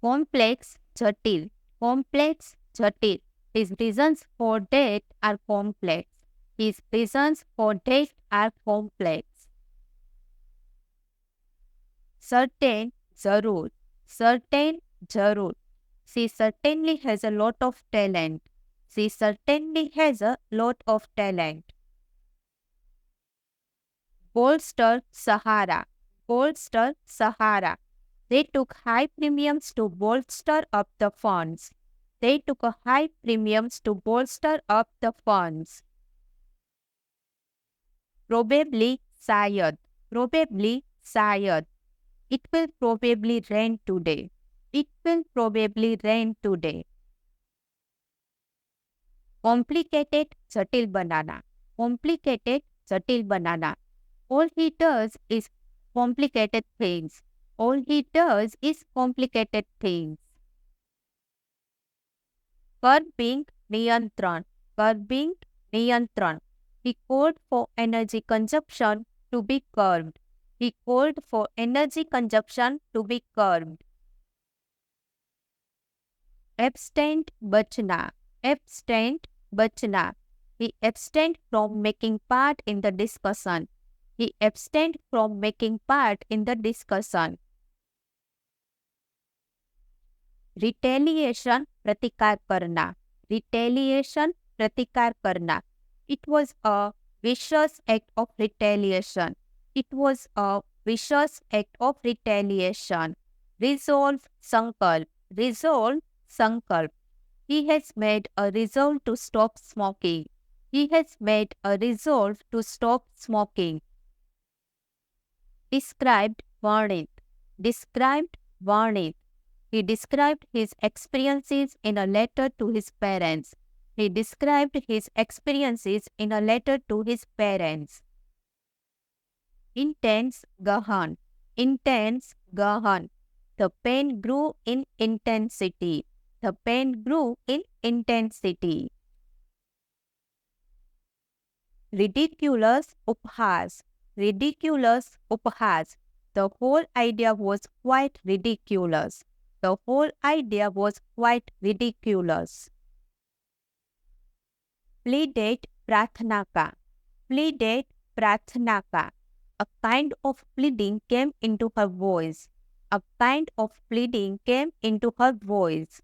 Complex, जटिल. Complex, जटिल. His reasons for death are complex. His reasons for death are complex. Certain, जरूर. Certain, जरूर. She certainly has a lot of talent. She certainly has a lot of talent. Bolster, Sahara. Bolster, Sahara. They took high premiums to bolster up the funds. They took a high premiums to bolster up the funds. Probably, शायद. Probably, शायद. It will probably rain today. It will probably rain today. Complicated, जटिल बनाना. Complicated, जटिल बनाना. All he does is complicated things. All he does is complicated things. Curbing, नियंत्रण. Curbing, नियंत्रण. He called for energy consumption to be curbed. He called for energy consumption to be curbed. Abstain, बचना. Abstain, बचना. He abstained from making part in the discussion. He abstained from making part in the discussion. Retaliation, प्रतिकार करना. Retaliation, प्रतिकार करना. It was a vicious act of retaliation. It was a vicious act of retaliation. Resolve, संकल्प. Resolve, संकल्प. He has made a resolve to stop smoking. He has made a resolve to stop smoking. Described, वर्णित. Described, वर्णित. He described his experiences in a letter to his parents. He described his experiences in a letter to his parents. Intense, गहन. Intense, गहन. The pain grew in intensity. The pain grew in intensity. Ridiculous, उपहास. Ridiculous, उपहास. The whole idea was quite ridiculous. The whole idea was quite ridiculous. Pleaded, प्रार्थना का. Pleaded, प्रार्थना का. A kind of pleading came into her voice. A kind of pleading came into her voice.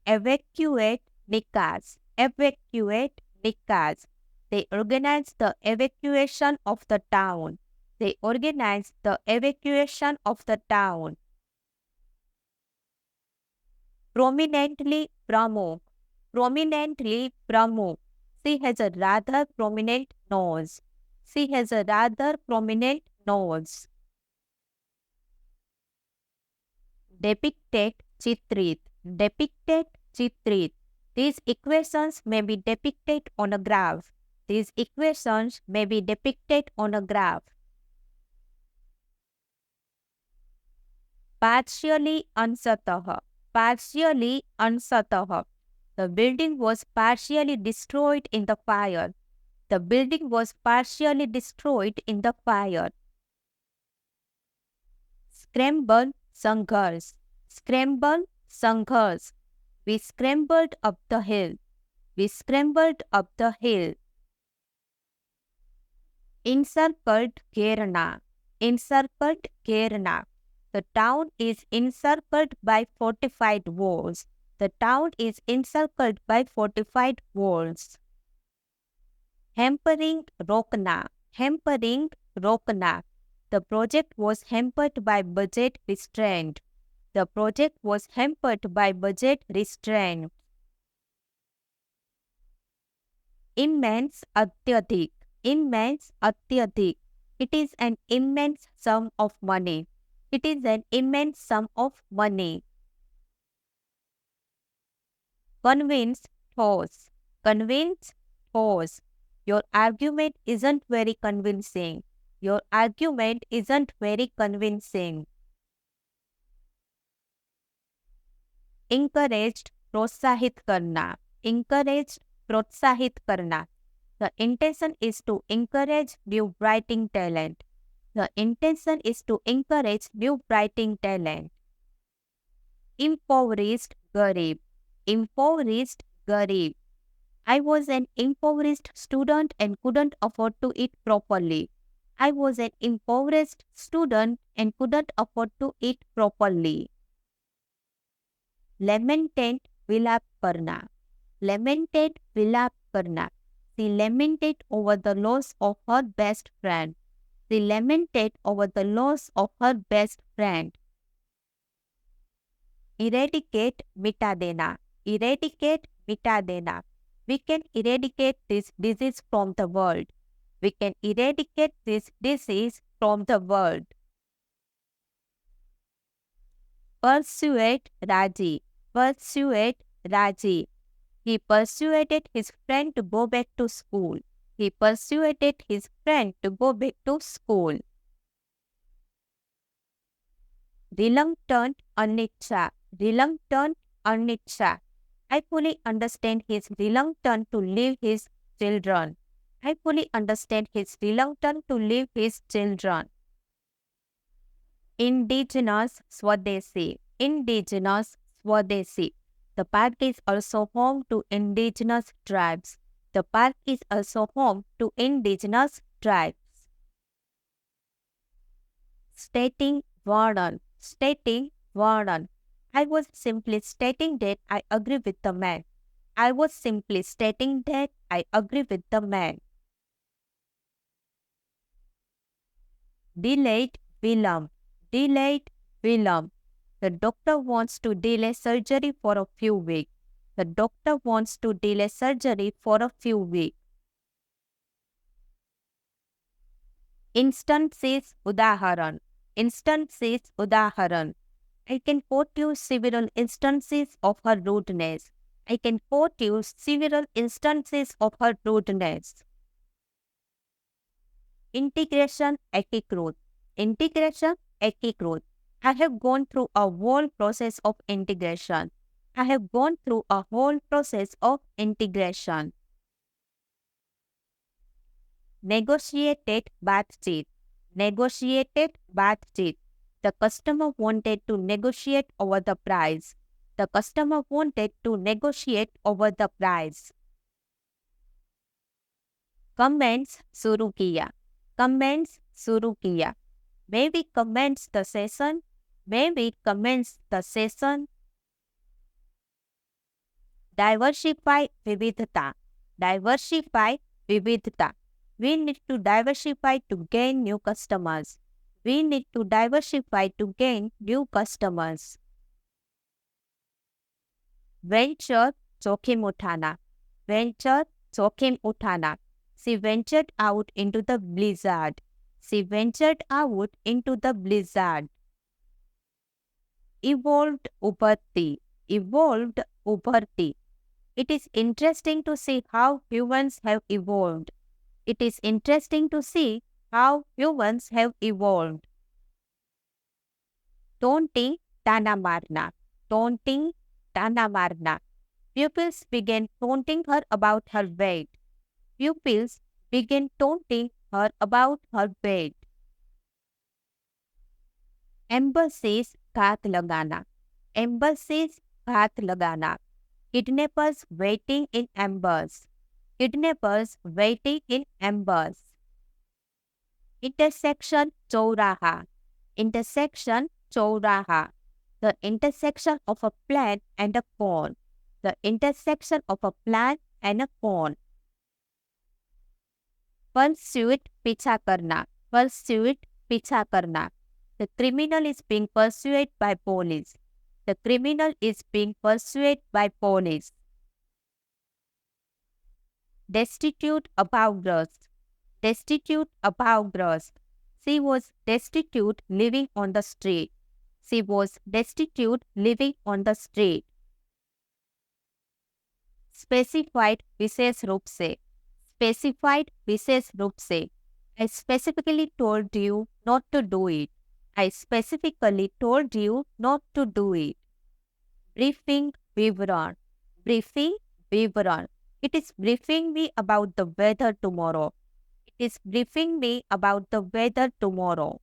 Evacuate, निकास. Evacuate, निकास. They organized the evacuation of the town. They organized the evacuation of the town. Prominently, प्रमुख. Prominently, प्रमुख. She has a rather prominent nose. She has a rather prominent nose. Depicted, चित्रित. Depicted, चित्रित. These equations may be depicted on a graph. These equations may be depicted on a graph. Partially, अंशतः. Partially, अंशतः. The building was partially destroyed in the fire. The building was partially destroyed in the fire. Scramble, संघर्ष. Scramble, संघर्ष. We scrambled up the hill. We scrambled up the hill. Encircled, घेरना. Encircled, घेरना. The town is encircled by fortified walls. The town is encircled by fortified walls. Hampering, रोकना. Hampering, रोकना. The project was hampered by budget restraint. The project was hampered by budget restraint. Immense, अत्यधिक. Immense, अत्यधिक. It is an immense sum of money. It is an immense sum of money. Convince, ठोस. Convince, ठोस. Your argument isn't very convincing. Your argument isn't very convincing. Encouraged, प्रोत्साहित करना. Encouraged, प्रोत्साहित करना. The intention is to encourage new writing talent. The intention is to encourage new writing talent. Impoverished garib. Impoverished garib. I was an impoverished student and couldn't afford to eat properly. I was an impoverished student and couldn't afford to eat properly. Lamented vilap karna. Lamented vilap karna. She lamented over the loss of her best friend. She lamented over the loss of her best friend. Eradicate mita dena. Eradicate mita dena. We can eradicate this disease from the world. We can eradicate this disease from the world. Persuade Raji. Persuade Raji. He persuaded his friend to go back to school. He persuaded his friend to go back to school. Reluctant Anitcha. Reluctant Anitcha. I fully understand his reluctance to leave his children. I fully understand his reluctance to leave his children. Indigenous Swadeshi. Indigenous Swadeshi. The park is also home to indigenous tribes. The park is also home to indigenous tribes. Stating Vardan. Stating Vardan. I was simply stating that I agree with the man. I was simply stating that I agree with the man. Delayed Vilam. Delayed Vilam. The doctor wants to delay surgery for a few weeks. The doctor wants to delay surgery for a few weeks. Instances Udaharan. Instances Udaharan. I can quote you several instances of her rudeness. I can quote you several instances of her rudeness. Integration Ekikroth. Integration Ekikroth. I have gone through a whole process of integration. I have gone through a whole process of integration. Negotiated बातचीत. Negotiated बातचीत. The customer wanted to negotiate over the price. The customer wanted to negotiate over the price. Comments शुरू किया. Comments शुरू किया. May we commence the session? May we commence the session? Diversify विविधता. Diversify विविधता. We need to diversify to gain new customers. We need to diversify to gain new customers. Venture जोखिम उठाना. Venture जोखिम उठाना. She ventured out into the blizzard. She ventured out into the blizzard. Evolved उभरती. Evolved उभरती. It is interesting to see how humans have evolved. It is interesting to see how humans have evolved. Taunting ताना मारना. Taunting ताना मारना. Pupils began taunting her about her weight. Pupils began taunting her about her weight. Embassies घात लगाना. Embassies घात लगाना. Kidnappers waiting in ambush. Kidnappers waiting in ambush. Intersection चौराहा. Intersection चौराहा. The intersection of a plant and a cone. The intersection of a plant and a cone. Pursuit पीछा करना. Pursuit पीछा करना. The criminal is being pursued by police. The criminal is being pursued by police. Destitute above ground. Destitute above ground. She was destitute living on the street. She was destitute living on the street. Specified विशेष रूप से. Specified विशेष रूप से. I specifically told you not to do it. I specifically told you not to do it. Briefing विवरण. Briefing विवरण. It is briefing me about the weather tomorrow. It is briefing me about the weather tomorrow.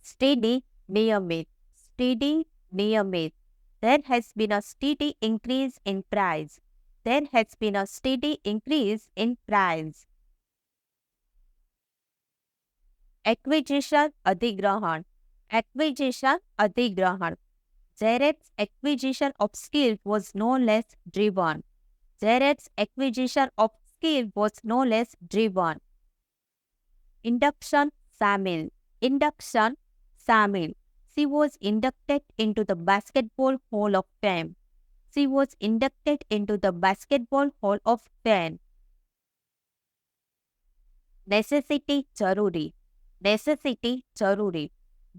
Steady, Niyamit. Steady, Niyamit. There has been a steady increase in price. There has been a steady increase in price. Acquisition अधिग्रहण. Acquisition अधिग्रहण. Jared's acquisition of skill was no less driven. Jared's acquisition of skill was no less driven. Induction शामिल. Induction शामिल. She was inducted into the Basketball Hall of Fame. She was inducted into the Basketball Hall of Fame. Necessity जरूरी. Necessity जरूरी.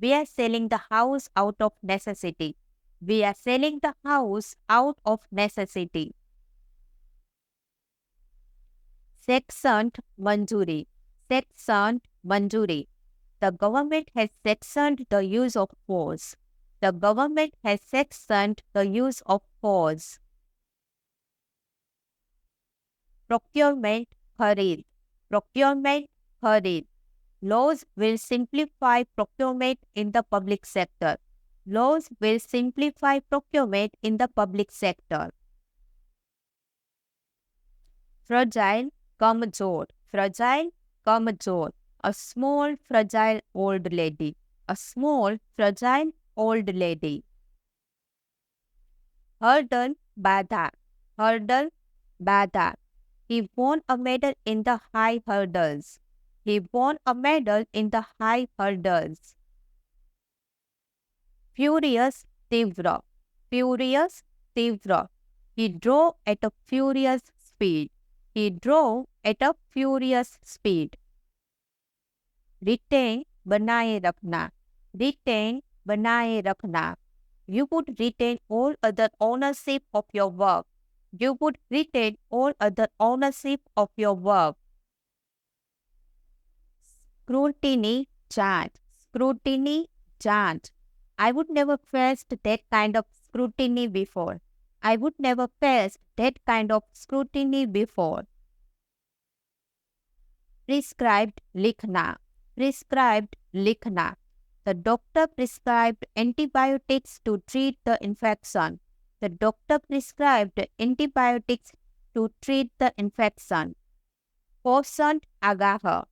We are selling the house out of necessity. We are selling the house out of necessity. Sectioned मंजूरी. Sectioned मंजूरी. The government has sectioned the use of force. The government has sectioned the use of force. Procurement खरीद. Procurement खरीद. Laws will simplify procurement in the public sector. Laws will simplify procurement in the public sector. Fragile, कमजोर. Fragile, कमजोर. A small, fragile old lady. A small, fragile old lady. Hurdle, बाधा. Hurdle, बाधा. He won a medal in the high hurdles. He won a medal in the high hurdles. Furious, तीव्र. Furious, तीव्र. He drove at a furious speed. He drove at a furious speed. Retain, बनाए रखना. Retain, बनाए रखना. You would retain all other ownership of your work. You would retain all other ownership of your work. Scrutiny, judge. Scrutiny, judge. I would never faced that kind of scrutiny before. I would never faced that kind of scrutiny before. Prescribed लिखना. Prescribed लिखना. The doctor prescribed antibiotics to treat the infection. The doctor prescribed antibiotics to treat the infection. Cautioned आगाह.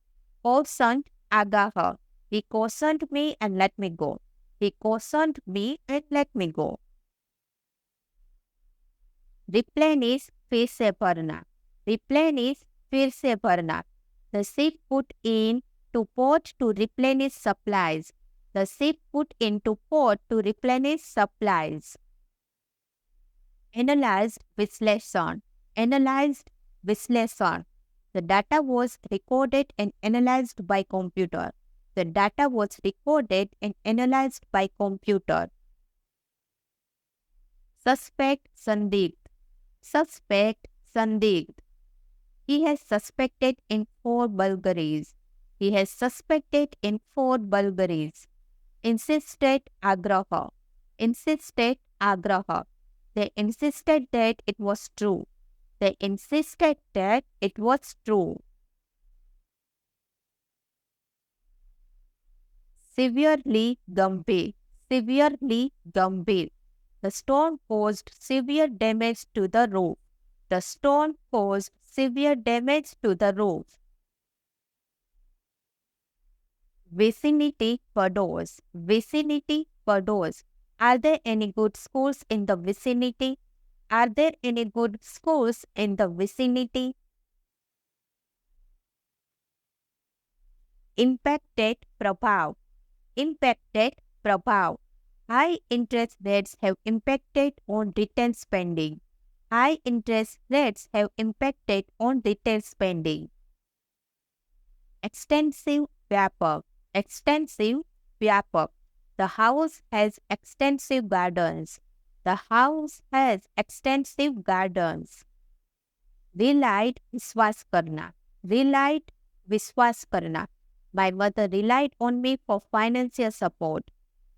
Cautioned आगाह. He cautioned me and let me go. He cautioned me and let me go. Replenish फिर से भरना. Replenish फिर से भरना. The ship put in to port to replenish supplies. The ship put into port to replenish supplies. Analyzed विश्लेषण. Analyzed विश्लेषण. The data was recorded and analyzed by computer. The data was recorded and analyzed by computer. Suspect संदिग्ध. Suspect संदिग्ध. He has suspected in 4 burglaries. He has suspected in 4 burglaries. Insisted आग्रह. Insisted आग्रह. They insisted that it was true. They insisted that it was true. Severely गंभीर. Severely गंभीर. The storm caused severe damage to the roof. The storm caused severe damage to the roof. Vicinity paddos. Vicinity paddos. Are there any good schools in the vicinity? Are there any good schools in the vicinity? Impacted प्रभाव. Impacted प्रभाव. High interest rates have impacted on retail spending. High interest rates have impacted on retail spending. Extensive व्यापक. Extensive व्यापक. The house has extensive gardens. The house has extensive gardens. Relied विश्वास करना. Relied विश्वास करना. My mother relied on me for financial support.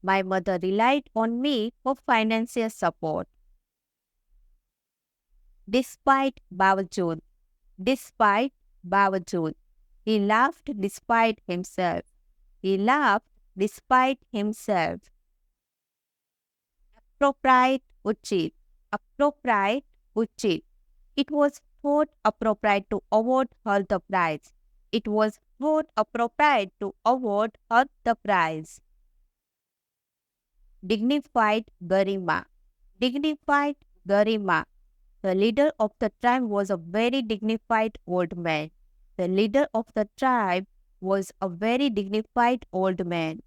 My mother relied on me for financial support. Despite बावजूद. despite बावजूद. He laughed despite himself. He laughed despite himself. Appropriate उचित. Appropriate उचित. It was thought appropriate to award her the prize. It was thought appropriate to award her the prize. Dignified Garima. Dignified Garima. The leader of the tribe was a very dignified old man. The leader of the tribe was a very dignified old man.